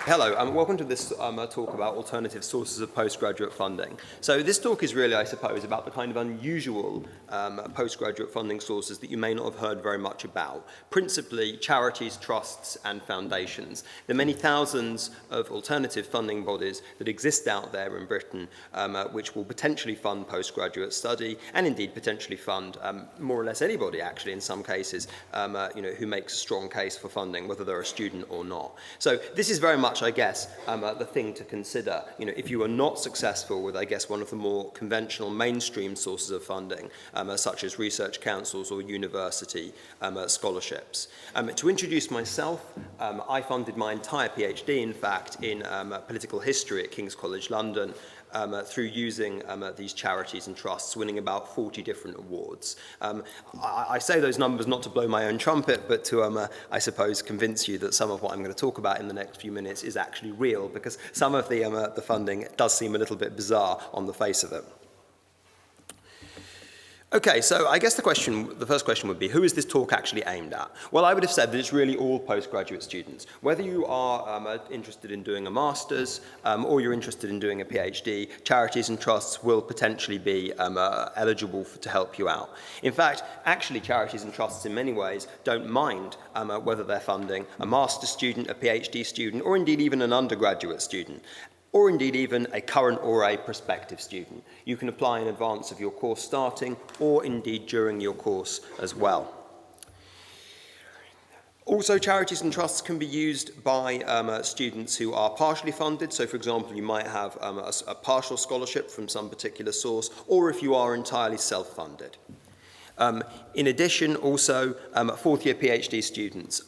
Hello, and welcome to this talk about alternative sources of postgraduate funding. So this talk is really, I suppose, about the kind of unusual postgraduate funding sources that you may not have heard very much about, principally charities, trusts, and foundations. There are many thousands of alternative funding bodies that exist out there in Britain, which will potentially fund postgraduate study, and indeed potentially fund more or less anybody, actually, in some cases, who makes a strong case for funding, whether they're a student or not. So this is very much, I guess, the thing to consider. If you are not successful with, I guess, one of the more conventional mainstream sources of funding, such as research councils or university scholarships. To introduce myself, I funded my entire PhD, in fact, in political history at King's College London, through using these charities and trusts, winning about 40 different awards. I say those numbers not to blow my own trumpet, but to, I suppose, convince you that some of what I'm going to talk about in the next few minutes is actually real, because some of the funding does seem a little bit bizarre on the face of it. Okay, so I guess the first question would be, who is this talk actually aimed at? Well, I would have said that it's really all postgraduate students. Whether you are interested in doing a master's or you're interested in doing a PhD, charities and trusts will potentially be eligible to help you out. In fact, actually charities and trusts in many ways don't mind whether they're funding a master's student, a PhD student, or indeed even an undergraduate student, or indeed even a current or a prospective student. You can apply in advance of your course starting, or indeed during your course as well. Also, charities and trusts can be used by students who are partially funded. So, for example, you might have a partial scholarship from some particular source, or if you are entirely self-funded. In addition, also, fourth-year PhD students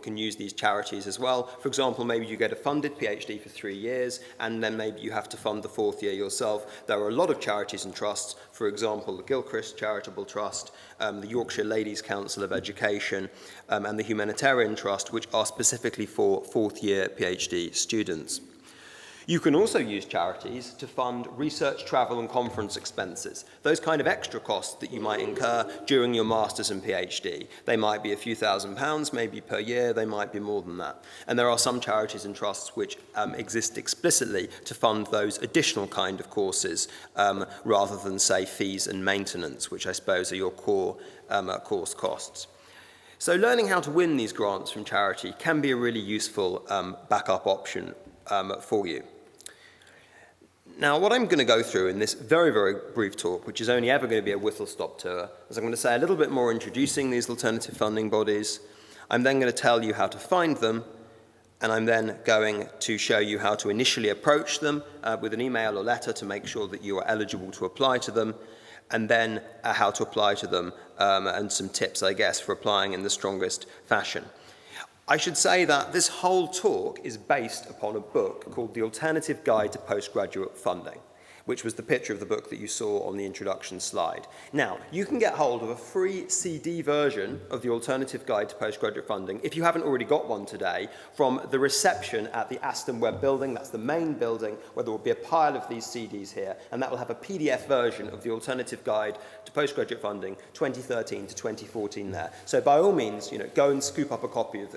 can use these charities as well. For example, maybe you get a funded PhD for 3 years, and then maybe you have to fund the fourth year yourself. There are a lot of charities and trusts, for example, the Gilchrist Charitable Trust, the Yorkshire Ladies Council of Education, and the Humanitarian Trust, which are specifically for fourth-year PhD students. You can also use charities to fund research, travel and conference expenses, those kind of extra costs that you might incur during your master's and PhD. They might be a few £1,000s, maybe per year, they might be more than that. And there are some charities and trusts which exist explicitly to fund those additional kind of courses rather than, say, fees and maintenance, which I suppose are your core course costs. So learning how to win these grants from charity can be a really useful backup option for you. Now, what I'm going to go through in this very, very brief talk, which is only ever going to be a whistle-stop tour, is I'm going to say a little bit more introducing these alternative funding bodies. I'm then going to tell you how to find them, and I'm then going to show you how to initially approach them with an email or letter to make sure that you are eligible to apply to them, and then how to apply to them and some tips, I guess, for applying in the strongest fashion. I should say that this whole talk is based upon a book called The Alternative Guide to Postgraduate Funding, which was the picture of the book that you saw on the introduction slide. Now, you can get hold of a free CD version of the Alternative Guide to Postgraduate Funding, if you haven't already got one today, from the reception at the Aston Webb building. That's the main building where there will be a pile of these CDs here, and that will have a PDF version of the Alternative Guide to Postgraduate Funding 2013 to 2014 there. So by all means, go and scoop up a copy of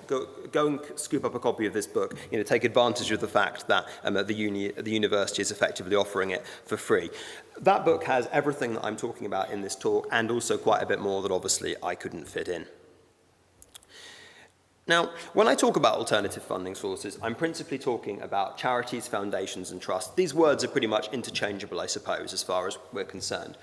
this book. Take advantage of the fact that the university is effectively offering it for free. That book has everything that I'm talking about in this talk, and also quite a bit more that obviously I couldn't fit in. Now, when I talk about alternative funding sources, I'm principally talking about charities, foundations, and trusts. These words are pretty much interchangeable, I suppose, as far as we're concerned.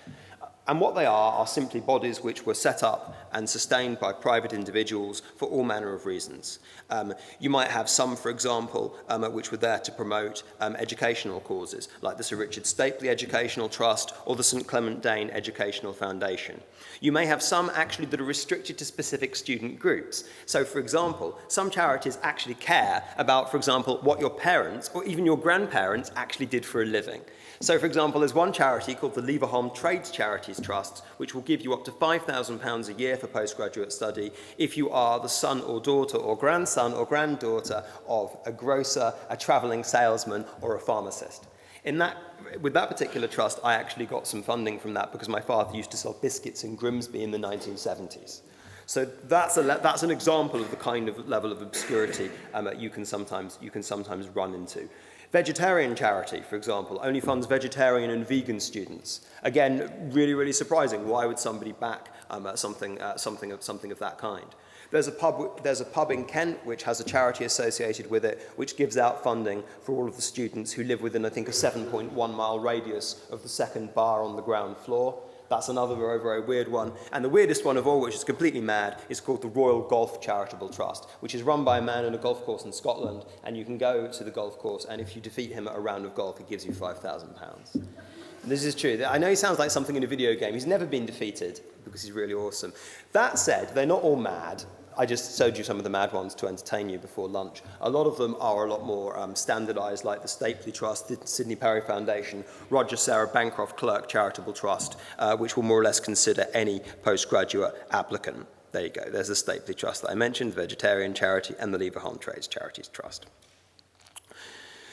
And what they are simply bodies which were set up and sustained by private individuals for all manner of reasons. You might have some, for example, which were there to promote educational causes, like the Sir Richard Stapley Educational Trust or the St Clement Dane Educational Foundation. You may have some actually that are restricted to specific student groups. So, for example, some charities actually care about, for example, what your parents or even your grandparents actually did for a living. So, for example, there's one charity called the Leverhulme Trades Charities Trust, which will give you up to £5,000 a year for postgraduate study if you are the son or daughter or grandson or granddaughter of a grocer, a travelling salesman, or a pharmacist. With that particular trust, I actually got some funding from that because my father used to sell biscuits in Grimsby in the 1970s. So that's an example of the kind of level of obscurity you can sometimes run into. Vegetarian charity, for example, only funds vegetarian and vegan students. Again, really, really surprising. Why would somebody back something of that kind? There's a pub in Kent which has a charity associated with it, which gives out funding for all of the students who live within, I think, a 7.1 mile radius of the second bar on the ground floor. That's another very, very weird one. And the weirdest one of all, which is completely mad, is called the Royal Golf Charitable Trust, which is run by a man in a golf course in Scotland. And you can go to the golf course, and if you defeat him at a round of golf, he gives you £5,000. This is true. I know he sounds like something in a video game. He's never been defeated because he's really awesome. That said, they're not all mad. I just showed you some of the mad ones to entertain you before lunch. A lot of them are a lot more standardised, like the Stapley Trust, the Sidney Perry Foundation, Roger Sarah Bancroft Clerk Charitable Trust, which will more or less consider any postgraduate applicant. There you go. There's the Stapley Trust that I mentioned, the Vegetarian Charity, and the Lever Home Trades Charities Trust.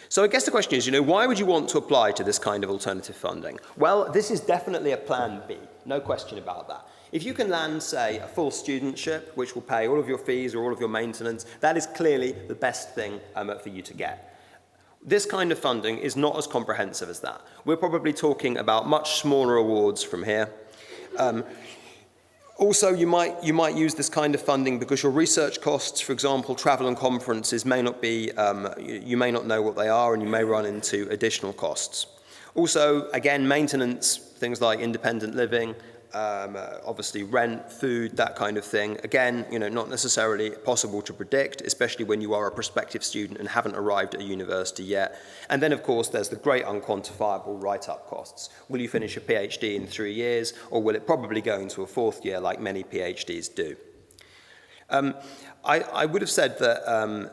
So I guess the question is, why would you want to apply to this kind of alternative funding? Well, this is definitely a plan B, no question about that. If you can land, say, a full studentship, which will pay all of your fees or all of your maintenance, that is clearly the best thing for you to get. This kind of funding is not as comprehensive as that. We're probably talking about much smaller awards from here. Also, you might use this kind of funding because your research costs, for example, travel and conferences may not be, you may not know what they are, and you may run into additional costs. Also, again, maintenance, things like independent living, obviously rent, food, that kind of thing. Again, not necessarily possible to predict, especially when you are a prospective student and haven't arrived at a university yet. And then, of course, there's the great unquantifiable write-up costs. Will you finish a PhD in 3 years, or will it probably go into a 4th year like many PhDs do? I would have said that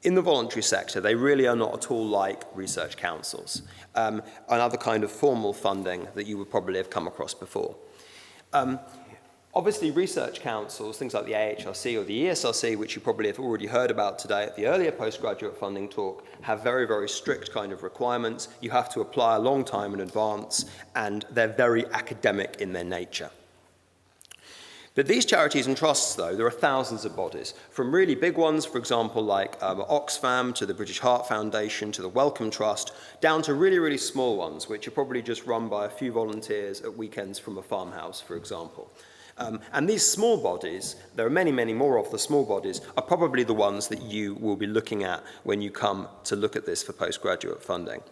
in the voluntary sector, they really are not at all like research councils, another kind of formal funding that you would probably have come across before. Obviously, research councils, things like the AHRC or the ESRC, which you probably have already heard about today at the earlier postgraduate funding talk, have very, very strict kind of requirements. You have to apply a long time in advance, and they're very academic in their nature. But these charities and trusts, though, there are thousands of bodies, from really big ones, for example, like Oxfam, to the British Heart Foundation, to the Wellcome Trust, down to really, really small ones, which are probably just run by a few volunteers at weekends from a farmhouse, for example. And these small bodies, there are many, many more of the small bodies, are probably the ones that you will be looking at when you come to look at this for postgraduate funding.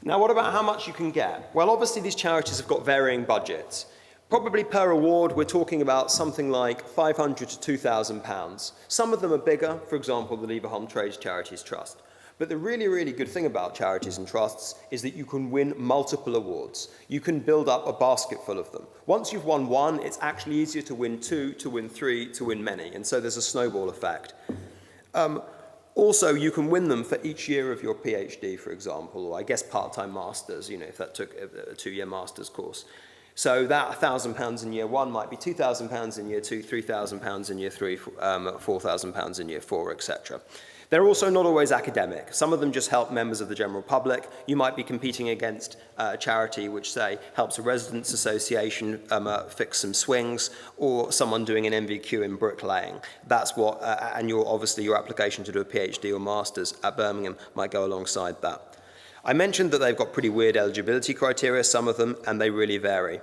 Now, what about how much you can get? Well, obviously, these charities have got varying budgets. Probably per award, we're talking about something like £500 to £2,000. Some of them are bigger, for example, the Lever Home Trades Charities Trust. But the really, really good thing about charities and trusts is that you can win multiple awards. You can build up a basket full of them. Once you've won one, it's actually easier to win two, to win three, to win many. And so there's a snowball effect. Also, you can win them for each year of your PhD, for example, or I guess part-time masters, if that took a 2-year master's course. So that £1,000 in year 1 might be £2,000 in year 2, £3,000 in year 3, £4,000 in year 4, etc. They're also not always academic. Some of them just help members of the general public. You might be competing against a charity which, say, helps a residents' association fix some swings, or someone doing an MVQ in bricklaying. That's what, and obviously your application to do a PhD or master's at Birmingham might go alongside that. I mentioned that they've got pretty weird eligibility criteria, some of them, and they really vary.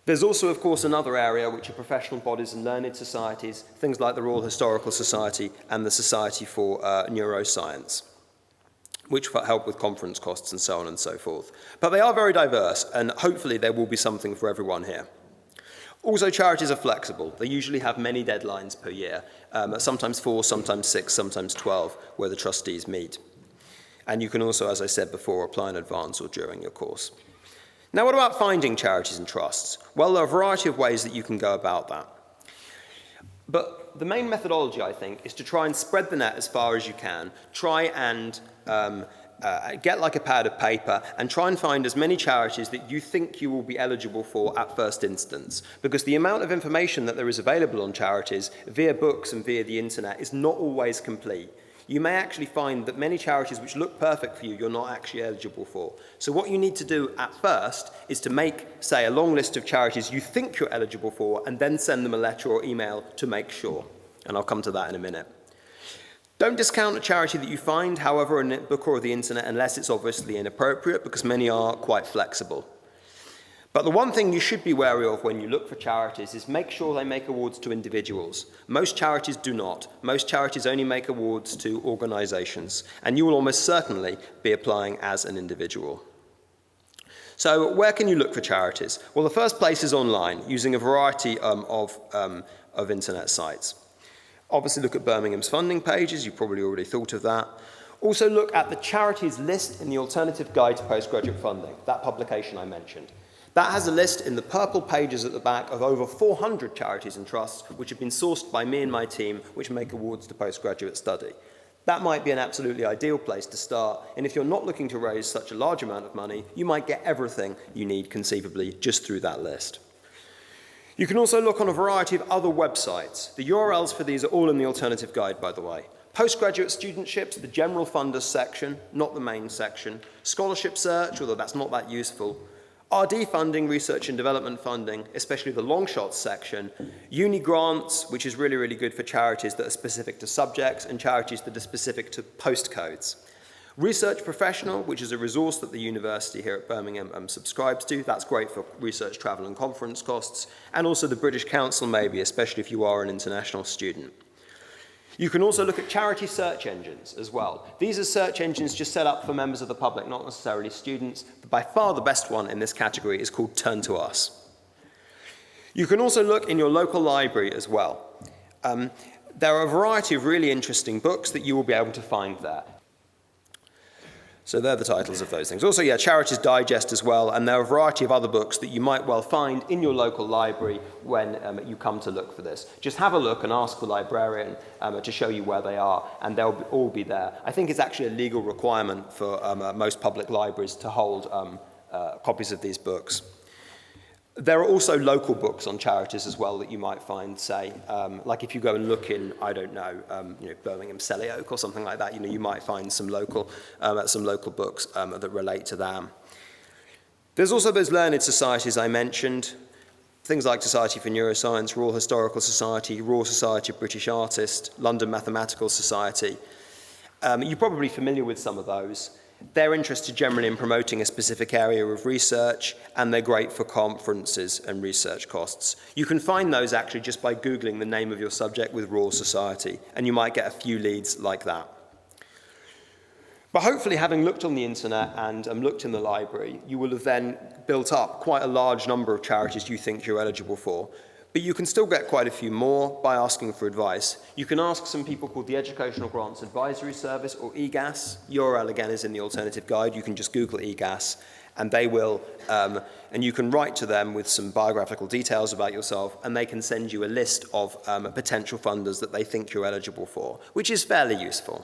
There's also, of course, another area which are professional bodies and learned societies, things like the Royal Historical Society and the Society for Neuroscience, which help with conference costs and so on and so forth. But they are very diverse, and hopefully there will be something for everyone here. Also, charities are flexible. They usually have many deadlines per year, sometimes 4, sometimes 6, sometimes 12, where the trustees meet. And you can also, as I said before, apply in advance or during your course. Now, what about finding charities and trusts? Well, there are a variety of ways that you can go about that. But the main methodology, I think, is to try and spread the net as far as you can. Try and get like a pad of paper and try and find as many charities that you think you will be eligible for at first instance. Because the amount of information that there is available on charities via books and via the internet is not always complete. you may actually find that many charities which look perfect for you, you're not actually eligible for. So what you need to do at first is to make, say, a long list of charities you think you're eligible for, and then send them a letter or email to make sure. And I'll come to that in a minute. Don't discount a charity that you find, however, in a book or the internet, unless it's obviously inappropriate, because many are quite flexible. But the one thing you should be wary of when you look for charities is make sure they make awards to individuals. Most charities do not. Most charities only make awards to organisations, and you will almost certainly be applying as an individual. So where can you look for charities? Well, the first place is online, using a variety of internet sites. Obviously look at Birmingham's funding pages, you've probably already thought of that. Also look at the charities list in the Alternative Guide to Postgraduate Funding, that publication I mentioned. That has a list in the purple pages at the back of over 400 charities and trusts which have been sourced by me and my team which make awards to postgraduate study. That might be an absolutely ideal place to start, and if you're not looking to raise such a large amount of money, you might get everything you need conceivably just through that list. You can also look on a variety of other websites. The URLs for these are all in the Alternative Guide, by the way. Postgraduate studentships, the general funders section, not the main section. Scholarship search, although that's not that useful. RD funding, research and development funding, especially the long shots section. Uni grants, which is really, really good for charities that are specific to subjects and charities that are specific to postcodes. Research Professional, which is a resource that the university here at Birmingham subscribes to. That's great for research, travel and conference costs. And also the British Council maybe, especially if you are an international student. You can also look at charity search engines as well. These are search engines just set up for members of the public, not necessarily students. But by far the best one in this category is called Turn to Us. You can also look in your local library as well. There are a variety of really interesting books that you will be able to find there. So they're the titles of those things. Also, yeah, Charities Digest as well, and there are a variety of other books that you might well find in your local library when you come to look for this. Just have a look and ask the librarian to show you where they are, and they'll all be there. I think it's actually a legal requirement for most public libraries to hold copies of these books. There are also local books on charities as well that you might find, say, like if you go and look in, I don't know, Birmingham Selly Oak or something like that, you might find some local books that relate to them. There's also those learned societies I mentioned, things like Society for Neuroscience, Royal Historical Society, Royal Society of British Artists, London Mathematical Society. You're probably familiar with some of those. They're interested generally in promoting a specific area of research, and they're great for conferences and research costs. You can find those actually just by Googling the name of your subject with Royal Society, and you might get a few leads like that. But hopefully, having looked on the internet and looked in the library, you will have then built up quite a large number of charities you think you're eligible for. But you can still get quite a few more by asking for advice. You can ask some people called the Educational Grants Advisory Service, or EGAS. URL again is in the Alternative Guide. You can just Google EGAS, and they will, and you can write to them with some biographical details about yourself, and they can send you a list of potential funders that they think you're eligible for, which is fairly useful.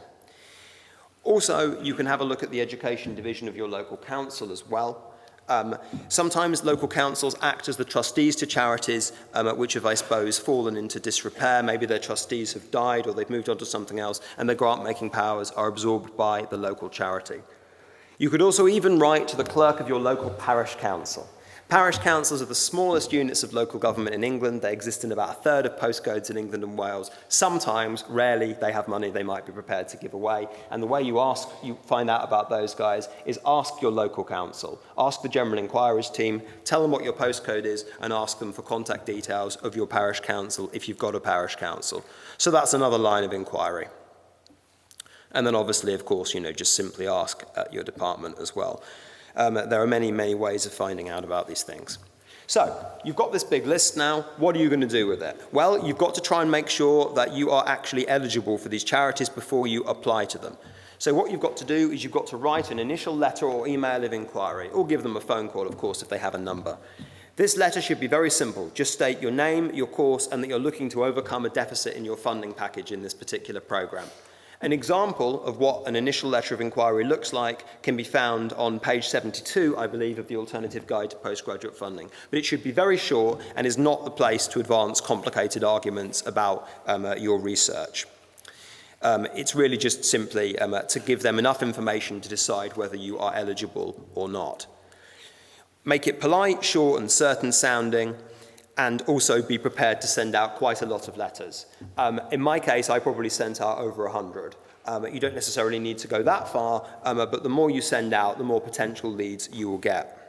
Also, you can have a look at the education division of your local council as well. Sometimes local councils act as the trustees to charities which have, I suppose, fallen into disrepair. Maybe their trustees have died or they've moved on to something else, and their grant-making powers are absorbed by the local charity. You could also even write to the clerk of your local parish council. Parish councils are the smallest units of local government in England. They exist in about a third of postcodes in England and Wales. Sometimes, rarely, they have money they might be prepared to give away. And the way you find out about those guys is ask your local council. Ask the General Inquiries team, tell them what your postcode is, and ask them for contact details of your parish council if you've got a parish council. So that's another line of inquiry. And then obviously, of course, just simply ask at your department as well. There are many, many ways of finding out about these things. So, you've got this big list now. What are you going to do with it? Well, you've got to try and make sure that you are actually eligible for these charities before you apply to them. So what you've got to do is you've got to write an initial letter or email of inquiry, or give them a phone call, of course, if they have a number. This letter should be very simple. Just state your name, your course, and that you're looking to overcome a deficit in your funding package in this particular program. An example of what an initial letter of inquiry looks like can be found on page 72, I believe, of the Alternative Guide to Postgraduate Funding. But it should be very short and is not the place to advance complicated arguments about your research. It's really just simply to give them enough information to decide whether you are eligible or not. Make it polite, short and certain sounding, and also be prepared to send out quite a lot of letters. In my case, I probably sent out over 100. You don't necessarily need to go that far, but the more you send out, the more potential leads you will get.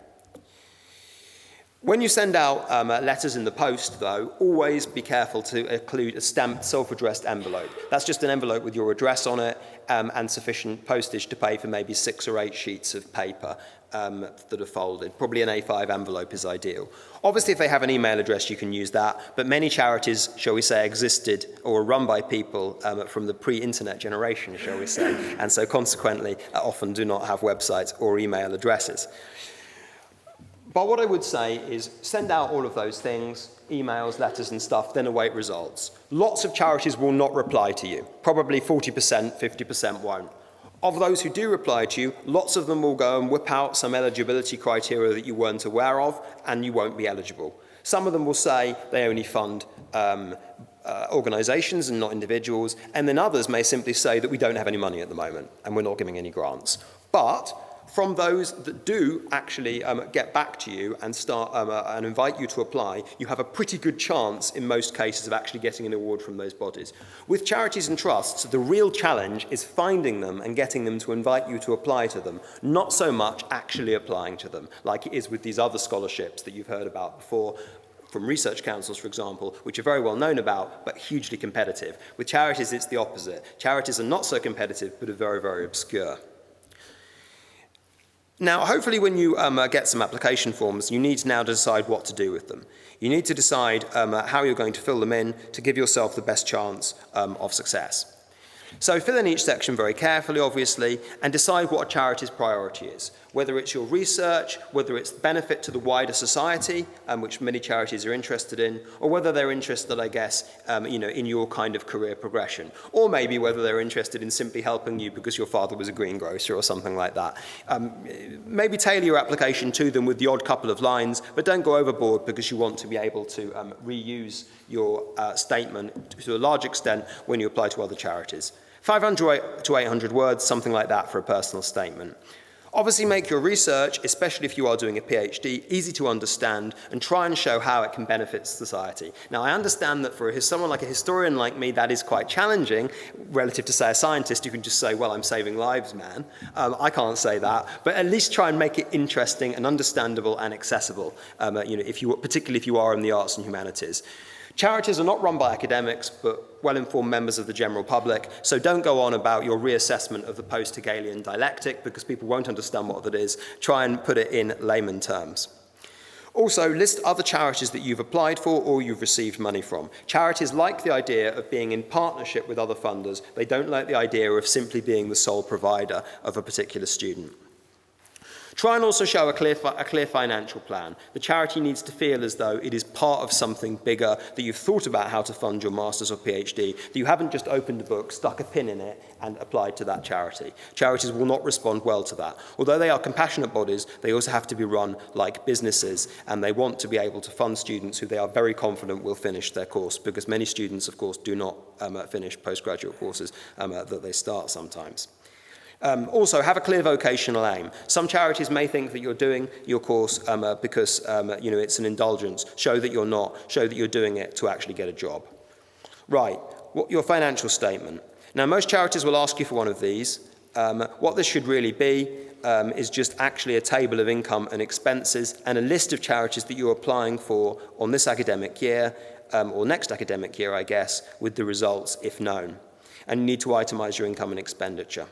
When you send out letters in the post, though, always be careful to include a stamped self-addressed envelope. That's just an envelope with your address on it and sufficient postage to pay for maybe 6 or 8 sheets of paper that are folded. Probably an A5 envelope is ideal. Obviously, if they have an email address, you can use that, but many charities, shall we say, existed or were run by people from the pre-internet generation, shall we say, and so consequently often do not have websites or email addresses. But what I would say is send out all of those things, emails, letters and stuff, then await results. Lots of charities will not reply to you. Probably 40%, 50% won't. Of those who do reply to you, lots of them will go and whip out some eligibility criteria that you weren't aware of, and you won't be eligible. Some of them will say they only fund organisations and not individuals, and then others may simply say that we don't have any money at the moment, and we're not giving any grants. But from those that do actually get back to you and start and invite you to apply, you have a pretty good chance in most cases of actually getting an award from those bodies. With charities and trusts, the real challenge is finding them and getting them to invite you to apply to them, not so much actually applying to them, like it is with these other scholarships that you've heard about before, from research councils, for example, which are very well known about, but hugely competitive. With charities, it's the opposite. Charities are not so competitive, but are very, very obscure. Now, hopefully when you get some application forms, you need now to decide what to do with them. You need to decide how you're going to fill them in to give yourself the best chance of success. So fill in each section very carefully, obviously, and decide what a charity's priority is. Whether it's your research, whether it's benefit to the wider society, which many charities are interested in, or whether they're interested, I guess, in your kind of career progression. Or maybe whether they're interested in simply helping you because your father was a greengrocer or something like that. Maybe tailor your application to them with the odd couple of lines, but don't go overboard because you want to be able to reuse your statement to a large extent when you apply to other charities. 500 to 800 words, something like that for a personal statement. Obviously make your research, especially if you are doing a PhD, easy to understand and try and show how it can benefit society. Now, I understand that for someone like a historian like me, that is quite challenging relative to, say, a scientist who can just say, well, I'm saving lives, man. I can't say that, but at least try and make it interesting and understandable and accessible, particularly if you are in the arts and humanities. Charities are not run by academics, but well-informed members of the general public, so don't go on about your reassessment of the post-Hegelian dialectic because people won't understand what that is. Try and put it in layman terms. Also, list other charities that you've applied for or you've received money from. Charities like the idea of being in partnership with other funders. They don't like the idea of simply being the sole provider of a particular student. Try and also show a clear financial plan. The charity needs to feel as though it is part of something bigger, that you've thought about how to fund your master's or PhD, that you haven't just opened a book, stuck a pin in it, and applied to that charity. Charities will not respond well to that. Although they are compassionate bodies, they also have to be run like businesses, and they want to be able to fund students who they are very confident will finish their course, because many students, of course, do not finish postgraduate courses that they start sometimes. Also, have a clear vocational aim. Some charities may think that you're doing your course because it's an indulgence. Show that you're not. Show that you're doing it to actually get a job. Right, your financial statement. Now, most charities will ask you for one of these. What this should really be is just actually a table of income and expenses and a list of charities that you're applying for on this academic year, or next academic year, I guess, with the results if known. And you need to itemize your income and expenditure.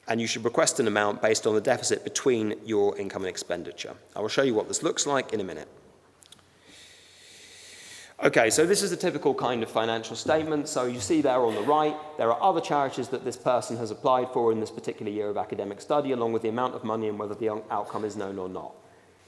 And you should request an amount based on the deficit between your income and expenditure. I will show you what this looks like in a minute. Okay, so this is a typical kind of financial statement. So you see there on the right, there are other charities that this person has applied for in this particular year of academic study, along with the amount of money and whether the outcome is known or not.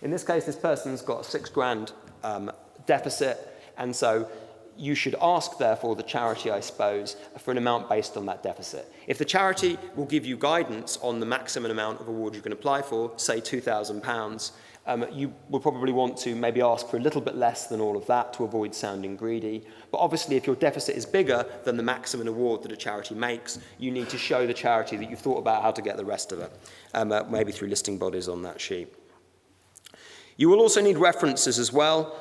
In this case, this person's got a £6,000 deficit, and so you should ask, therefore, the charity, I suppose, for an amount based on that deficit. If the charity will give you guidance on the maximum amount of award you can apply for, say £2,000, you will probably want to maybe ask for a little bit less than all of that to avoid sounding greedy. But obviously, if your deficit is bigger than the maximum award that a charity makes, you need to show the charity that you've thought about how to get the rest of it, maybe through listing bodies on that sheet. You will also need references as well,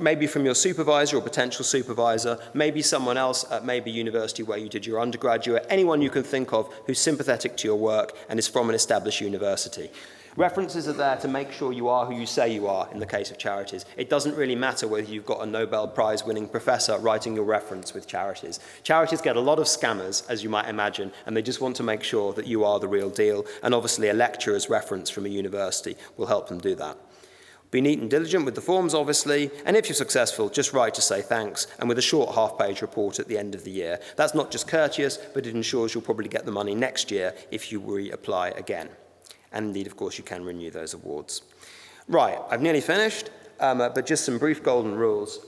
maybe from your supervisor or potential supervisor, maybe someone else at maybe university where you did your undergraduate, anyone you can think of who's sympathetic to your work and is from an established university. References are there to make sure you are who you say you are in the case of Charities. It doesn't really matter whether you've got a Nobel Prize winning professor writing your reference with Charities. Charities get a lot of scammers, as you might imagine, and they just want to make sure that you are the real deal, and obviously a lecturer's reference from a university will help them do that. Be neat and diligent with the forms, obviously, and if you're successful, just write to say thanks, and with a short half-page report at the end of the year. That's not just courteous, but it ensures you'll probably get the money next year if you reapply again. And indeed, of course, you can renew those awards. Right, I've nearly finished, but just some brief golden rules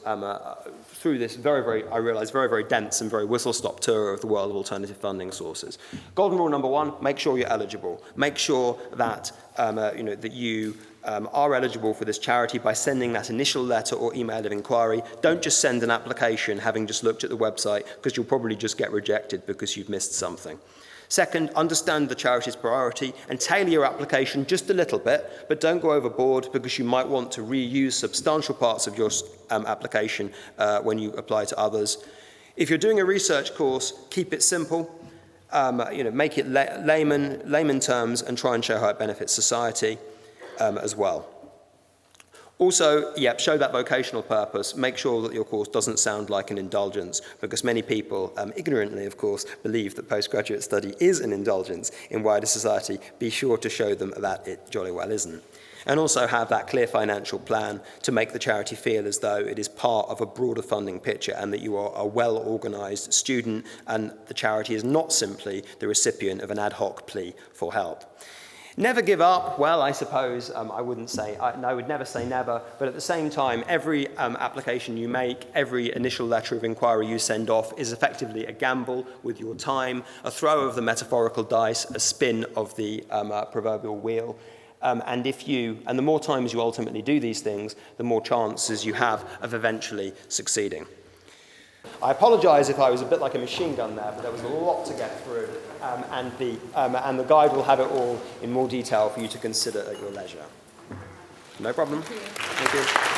through this I realise, very dense and very whistle-stop tour of the world of alternative funding sources. Golden rule number 1, make sure you're eligible. Make sure that, that you are eligible for this charity by sending that initial letter or email of inquiry. Don't just send an application having just looked at the website, because you'll probably just get rejected because you've missed something. Second, understand the charity's priority and tailor your application just a little bit, but don't go overboard because you might want to reuse substantial parts of your application when you apply to others. If you're doing a research course, keep it simple. Make it layman terms and try and show how it benefits society as well. Also, show that vocational purpose. Make sure that your course doesn't sound like an indulgence, because many people, ignorantly of course, believe that postgraduate study is an indulgence in wider society. Be sure to show them that it jolly well isn't. And also have that clear financial plan to make the charity feel as though it is part of a broader funding picture and that you are a well-organised student and the charity is not simply the recipient of an ad hoc plea for help. Never give up. Well, I suppose I would never say never, but at the same time, every application you make, every initial letter of inquiry you send off is effectively a gamble with your time, a throw of the metaphorical dice, a spin of the proverbial wheel. And the more times you ultimately do these things, the more chances you have of eventually succeeding. I apologise if I was a bit like a machine gun there, but there was a lot to get through, and the guide will have it all in more detail for you to consider at your leisure. No problem. Thank you.